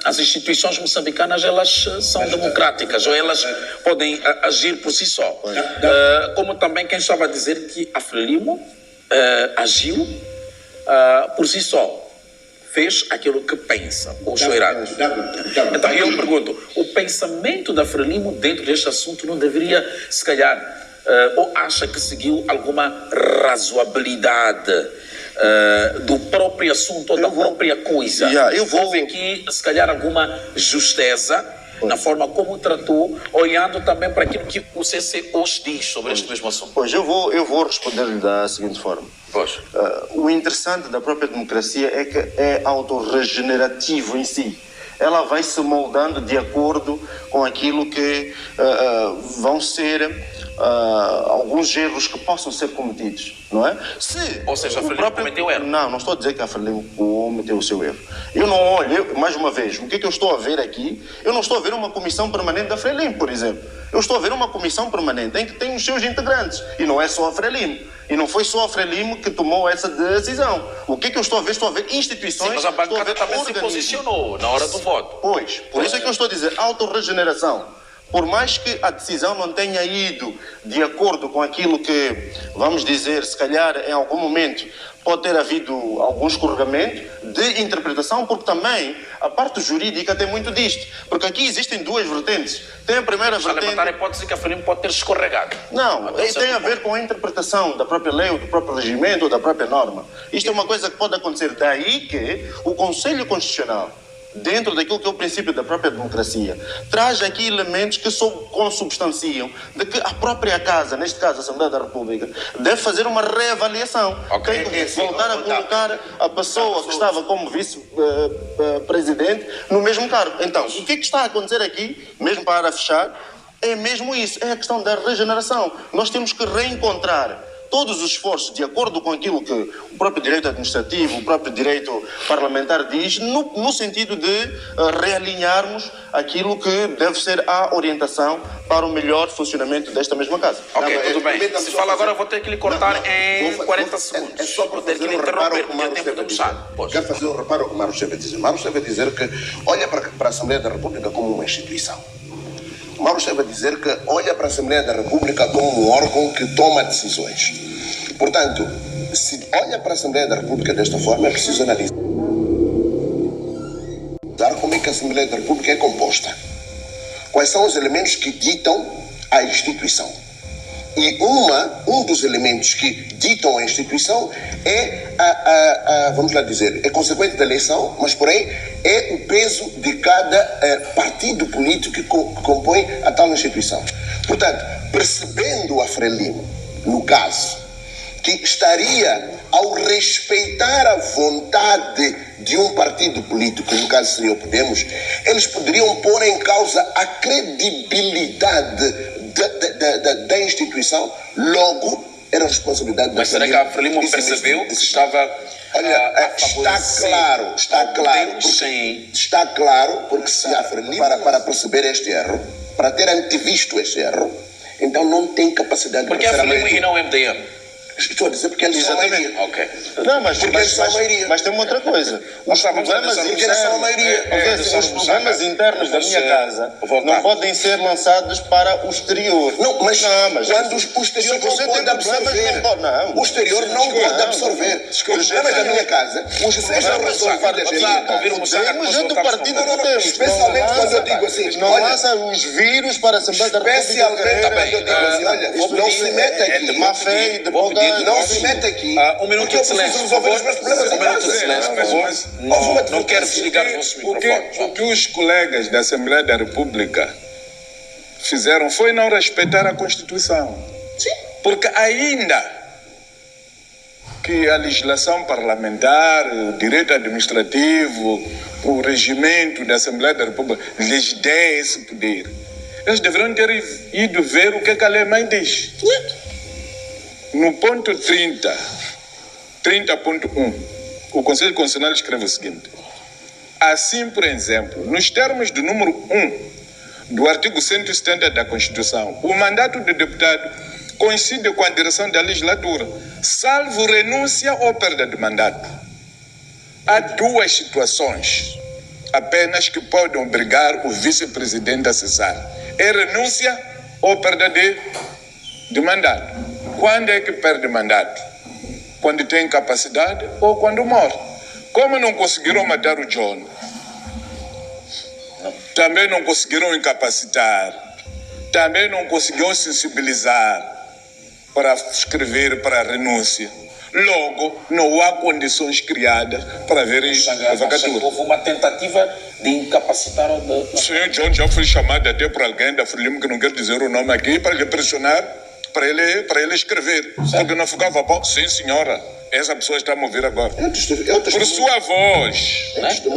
as instituições moçambicanas, elas são democráticas, ou elas podem agir por si só. Como também quem estava a dizer que a Frelimo agiu por si só, fez aquilo que pensa, ou chorar. Então eu pergunto, o pensamento da Frelimo dentro deste assunto não deveria, se calhar, ou acha que seguiu alguma razoabilidade do próprio assunto ou da própria coisa? Houve aqui, se calhar, alguma justeza na forma como tratou, olhando também para aquilo que o CC hoje diz sobre este mesmo assunto? Pois, eu vou responder-lhe da seguinte forma. O interessante da própria democracia é que é autorregenerativo em si. Ela vai se moldando de acordo com aquilo que vão ser alguns erros que possam ser cometidos, não é? Ou seja, a Frelimo cometeu erro? Não estou a dizer que a Frelimo cometeu o seu erro. Eu não olho, mais uma vez, o que é que eu estou a ver aqui? Eu não estou a ver uma comissão permanente da Frelimo, por exemplo. Eu estou a ver uma comissão permanente em que tem os seus integrantes, e não é só a Frelimo. E não foi só a Frelimo que tomou essa decisão. O que é que eu estou a ver? Estou a ver instituições... Sim, mas a bancada também se posicionou na hora do voto. Pois, por isso é que eu estou a dizer autorregeneração. por mais que a decisão não tenha ido de acordo com aquilo que, vamos dizer, se calhar em algum momento pode ter havido algum escorregamento de interpretação, porque também a parte jurídica tem muito disto. Porque aqui existem duas vertentes. Tem a primeira vertente... Está a levantar a hipótese que a FRELIMO pode ter escorregado. Não, tem a ver com a interpretação da própria lei, ou do próprio regimento, ou da própria norma. Isto é uma coisa que pode acontecer. Daí que o Conselho Constitucional, dentro daquilo que é o princípio da própria democracia, traz aqui elementos que consubstanciam de que a própria Casa, neste caso a Assembleia da República, deve fazer uma reavaliação. Tem que voltar a colocar a pessoa que estava como vice-presidente no mesmo cargo. Então, o que é que está a acontecer aqui, mesmo para fechar, é mesmo isso, é a questão da regeneração. Nós temos que reencontrar todos os esforços, de acordo com aquilo que o próprio direito administrativo, o próprio direito parlamentar diz, no sentido de realinharmos aquilo que deve ser a orientação para o melhor funcionamento desta mesma casa. Ok, tudo bem. Se fala agora, eu vou ter que lhe cortar em 40 segundos. É só para fazer um reparo que o Mário Esteves dizer. Quero fazer um reparo que o Mário Esteves dizer. O Mário Esteves dizer que olha para a Assembleia da República como uma instituição. O Mauro esteve a dizer que olha para a Assembleia da República como um órgão que toma decisões. Portanto, se olha para a Assembleia da República desta forma, é preciso analisar como é que a Assembleia da República é composta. Quais são os elementos que ditam a instituição. E um dos elementos que ditam a instituição é, vamos lá dizer, é consequente da eleição, mas porém é o peso de cada partido político que compõe a tal instituição. Portanto, percebendo a FRELIMO, no caso, que estaria ao respeitar a vontade de um partido político, no caso seria o Podemos, eles poderiam pôr em causa a credibilidade da instituição, logo era responsabilidade da FRELIMO. Mas será que a FRELIMO percebeu que estava... Olha, está claro, porque se a FRELIMO, para perceber este erro, para ter antevisto este erro, então não tem capacidade de... Porque a FRELIMO e não o MDM? Estou a dizer porque eles são a maioria. Ok. Não, mas tem uma outra coisa. Os problemas internos da minha casa não podem ser lançados para o exterior. Não, mas quando o exterior não pode absorver. O exterior não pode absorver. Os problemas da minha casa, os sejam resolvidos. Do partido não temos. Especialmente quando eu digo assim, não lança os vírus para a Assembleia da República. Especialmente quando eu digo assim, olha, não se mete aqui. De má fé e de não se mete aqui. Um minuto de silêncio, por favor. Não quero desligar os vossos microfones. O que os colegas da Assembleia da República fizeram foi não respeitar a Constituição. Sim. Porque ainda que a legislação parlamentar, o direito administrativo, o regimento da Assembleia da República lhes dê esse poder, eles deveriam ter ido ver o que a lei mãe diz. No ponto 30.1, o Conselho Constitucional escreve o seguinte: assim, por exemplo, nos termos do número 1 do artigo 170 da Constituição, o mandato do deputado coincide com a direção da legislatura, salvo renúncia ou perda de mandato. Há duas situações apenas que podem obrigar o vice-presidente a cessar: é renúncia ou perda de mandato. Quando é que perde mandato? Quando tem incapacidade ou quando morre. Como não conseguiram matar o John, também não conseguiram incapacitar, também não conseguiram sensibilizar para escrever para a renúncia. Logo, não há condições criadas para haver a vacatura. Houve uma tentativa de incapacitar o... O senhor John já foi chamado até por alguém da FRELIMO, que não quer dizer o nome aqui, para lhe pressionar, para ele escrever. Certo. Porque não ficava bom. Sim, senhora, essa pessoa está a me ouvir agora. Por sua voz...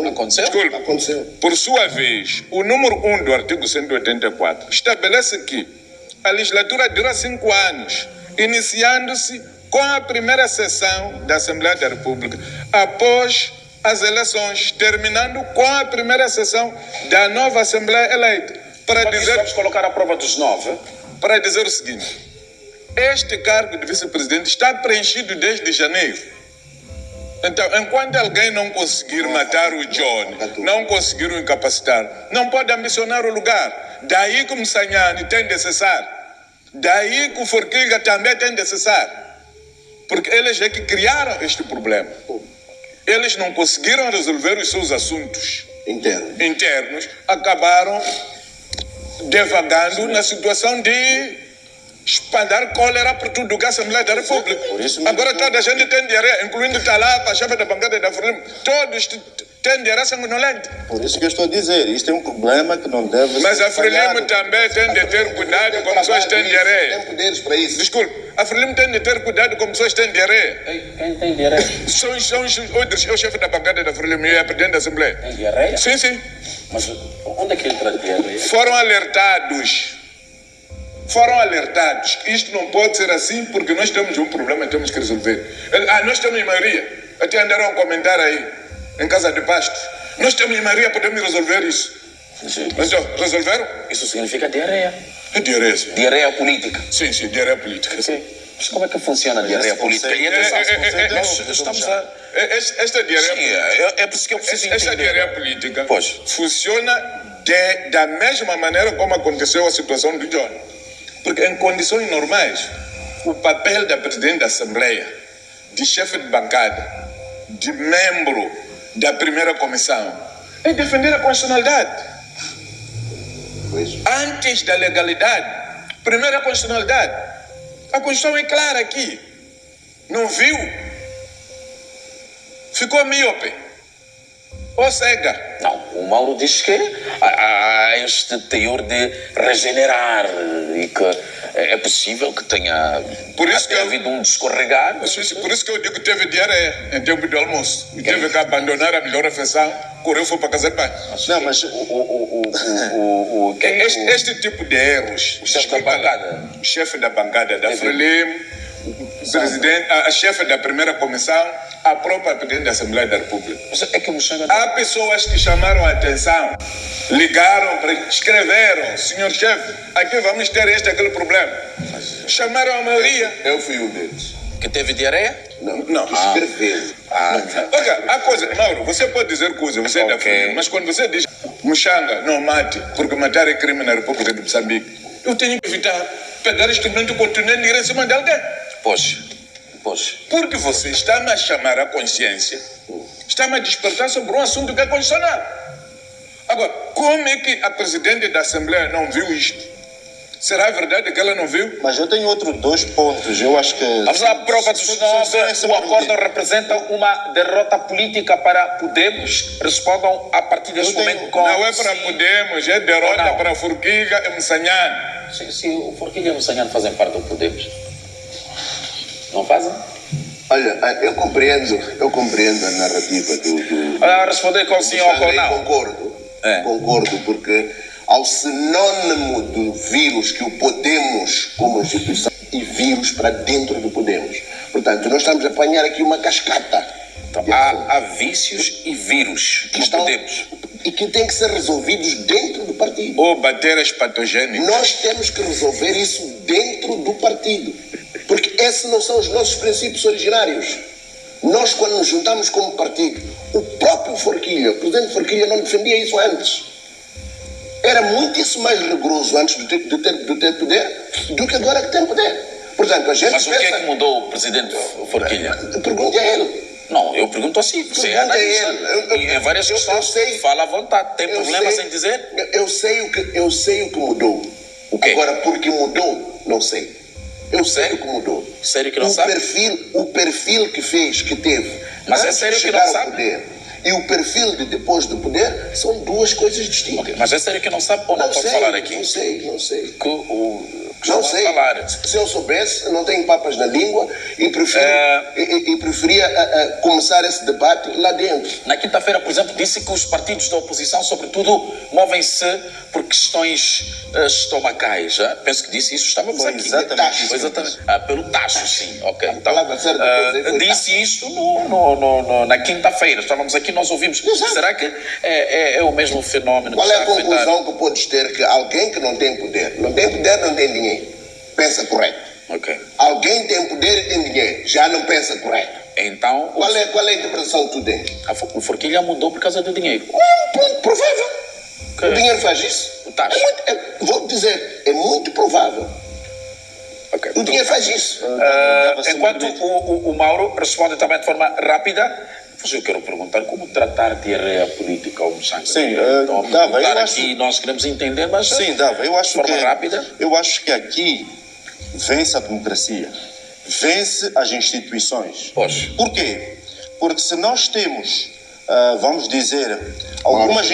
Aconteceu? Desculpe. Aconteceu. Por sua vez, o número 1 do artigo 184 estabelece que a legislatura dura 5 anos, iniciando-se com a primeira sessão da Assembleia da República, após as eleições, terminando com a primeira sessão da nova Assembleia eleita. Vamos colocar a prova dos 9. Para dizer o seguinte: este cargo de vice-presidente está preenchido desde janeiro. Então, enquanto alguém não conseguir matar o John, não conseguir o incapacitar, não pode ambicionar o lugar. Daí que o Msanyani tem de cessar. Daí que o Forquilha também tem de cessar. Porque eles é que criaram este problema. Eles não conseguiram resolver os seus assuntos internos, acabaram devagando na situação de espalhar cólera por tudo que a Assembleia da República. Agora toda a gente tem diarreia, incluindo Talapa, a chefe da bancada da Frelimo, todos têm diarreia sanguinolenta. Por isso que eu estou a dizer, isto é um problema que não deve Mas ser a Frelimo também tem de ter cuidado com pessoas que têm diarreia. Tem poderes para isso. Desculpe, a Frelimo tem de ter cuidado com pessoas que têm diarreia. Quem tem diarreia? São outros, é o chefe da bancada da Frelimo e é presidente da Assembleia. Tem diarreia? Sim, sim. Mas onde é que ele traz diarreia? Foram alertados que isto não pode ser assim porque nós temos um problema e temos que resolver. Nós temos maioria. Até andaram a comentar aí, em Casa de Pasto. Nós temos maioria, podemos resolver isso. Então, resolveram? Isso significa diarreia. É diarreia, sim. Diarreia política. Sim, diarreia política. Mas como é que funciona a diarreia política? E nós estamos a... Esta diarreia Sim, é por isso que eu preciso entender. Esta diarreia política Pois. funciona da mesma maneira como aconteceu a situação do John. Porque em condições normais, o papel da presidente da Assembleia, de chefe de bancada, de membro da primeira comissão, é defender a constitucionalidade. Antes da legalidade, primeira constitucionalidade. A Constituição é clara aqui. Não viu? Ficou míope. Ou cega. Não, o Mauro diz que há este teor de regenerar e que é possível que tenha havido um descorregar. Por isso que eu digo que teve diarreia em tempo de almoço. E teve que abandonar a melhor refeição, correu e foi para casa de banho. Não, mas Este tipo de erros, o chefe da bancada, o chefe da bancada da Frelimo, o presidente, a chefe da primeira comissão, a própria presidente da Assembleia da República. É que Há pessoas que chamaram a atenção, ligaram, escreveram, senhor chefe, aqui vamos ter aquele problema. Chamaram a maioria. Eu fui um deles. que teve diarreia? Não, escreveu. Olha, a coisa, Mauro, você pode dizer coisa, você é da Frelimo, mas quando você diz Muxanga, não mate, porque matar é crime na República de Moçambique, eu tenho que evitar pegar instrumento contundente e ir em cima de alguém. Pois. Porque você está-me a chamar a consciência, está-me a despertar sobre um assunto que é constitucional. Agora, como é que a presidente da Assembleia não viu isto? Será verdade que ela não viu? Mas eu tenho outros 2 pontos. Eu acho que... Vamos à prova dos 9. O acordo representa uma derrota política para Podemos? Respondam a partir deste momento com... Não é para Podemos, é derrota para Forquilha e Msanyani. Se o Forquilha e o Msanyani fazem parte do Podemos, não fazem? Olha, eu compreendo a narrativa do... responder com sim ou com não. Concordo, porque ao sinônimo do vírus que o Podemos como instituição e vírus para dentro do Podemos. Portanto, nós estamos a apanhar aqui uma cascata. Então, há vícios e vírus que Podemos. E que têm que ser resolvidos dentro do partido. Ou bactérias patogênicas. Nós temos que resolver isso dentro do partido. Porque esses não são os nossos princípios originários. Nós, quando nos juntamos como partido, o próprio Forquilha, o presidente Forquilha não defendia isso antes. Era muitíssimo mais rigoroso antes de ter poder do que agora que tem poder. Portanto, a gente Mas o que é que mudou o presidente Forquilha? Pergunte a ele. Não, eu pergunto assim. Você é analista. Em várias questões, fala à vontade. Tem problema sem dizer? Eu sei o que mudou. O quê? Agora, porque mudou, não sei. Eu sei o que mudou. Sério que não sabe? O perfil que teve. Mas é sério que não sabe? Poder, e o perfil de depois do poder são 2 coisas distintas. Okay. Mas é sério que não sabe ou não pode falar aqui? Não sei. Que não sei. Falar. Se eu soubesse, não tenho papas na língua e preferia começar esse debate lá dentro. Na quinta-feira, por exemplo, disse que os partidos da oposição, sobretudo, movem-se por questões estomacais. Penso que disse isso, estávamos aqui. Exatamente. Pelo tacho, sim. Ok. Então, disse isto na quinta-feira. Estávamos aqui, nós ouvimos. Exato. Será que é o mesmo fenómeno? Qual é a conclusão que podes ter? Que alguém que não tem poder, não tem dinheiro, pensa correto. Okay. Alguém tem poder e tem dinheiro, já não pensa correto. Então... Qual é a interpretação que tu tens? O Forquilha mudou por causa do dinheiro. Provável. Okay. O dinheiro faz isso. Vou dizer, é muito provável. Okay. O dinheiro faz isso. Enquanto o Mauro responde também de forma rápida, eu quero perguntar como tratar de diarreia política ao Moçambique. Sim, então, Dava, eu aqui nós queremos entender, mas sim, Dava, eu acho de forma rápida. Eu acho que aqui vence a democracia, vence as instituições. Pois. Por quê? Porque se nós temos, vamos dizer, algumas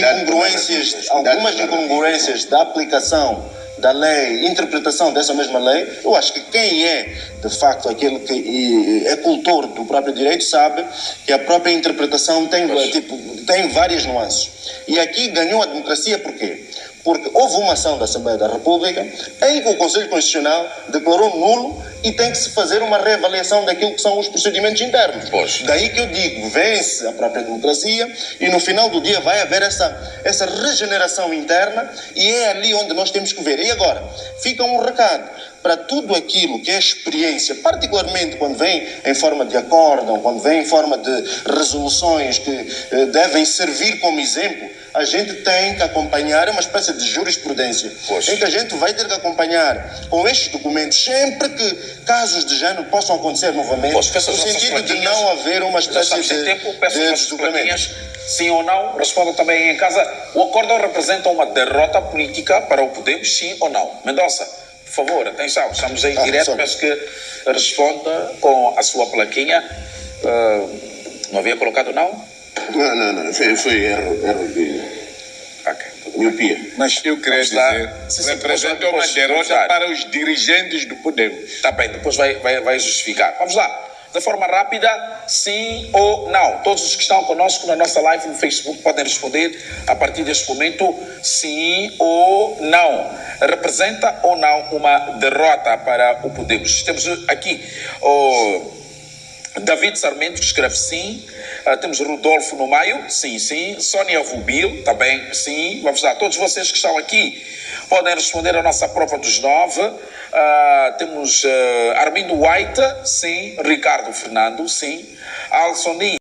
incongruências da aplicação da lei, interpretação dessa mesma lei, eu acho que quem é, de facto, aquele que é cultor do próprio direito sabe que a própria interpretação tem várias nuances. E aqui ganhou a democracia por quê? Porque houve uma ação da Assembleia da República em que o Conselho Constitucional declarou nulo e tem que se fazer uma reavaliação daquilo que são os procedimentos internos. Pois. Daí que eu digo, vence a própria democracia e no final do dia vai haver essa regeneração interna e é ali onde nós temos que ver. E agora, fica um recado para tudo aquilo que é experiência, particularmente quando vem em forma de acórdão, quando vem em forma de resoluções que devem servir como exemplo, a gente tem que acompanhar, é uma espécie de jurisprudência, em que a gente vai ter que acompanhar com estes documentos sempre que casos de género possam acontecer novamente, no sentido de não haver uma espécie de plaquinhas, sim ou não, respondam também em casa. O acórdão representa uma derrota política para o Podemos, sim ou não? Mendonça, por favor, atenção, estamos aí direto, peço que responda com a sua plaquinha. Não havia colocado não? Não, foi erro de miopia. Mas eu queria dizer, representa uma derrota para os dirigentes do Podemos. Está bem, depois vai justificar. Vamos lá, de forma rápida, sim ou não? Todos os que estão conosco na nossa live no Facebook podem responder a partir deste momento, sim ou não. Representa ou não uma derrota para o Podemos? Temos aqui o David Sarmento, que escreve sim. Temos Rodolfo no Maio, sim. Sônia Rubil, também sim. Vamos lá, todos vocês que estão aqui podem responder a nossa prova dos 9. Temos Armindo White, sim. Ricardo Fernando, sim. Alsonin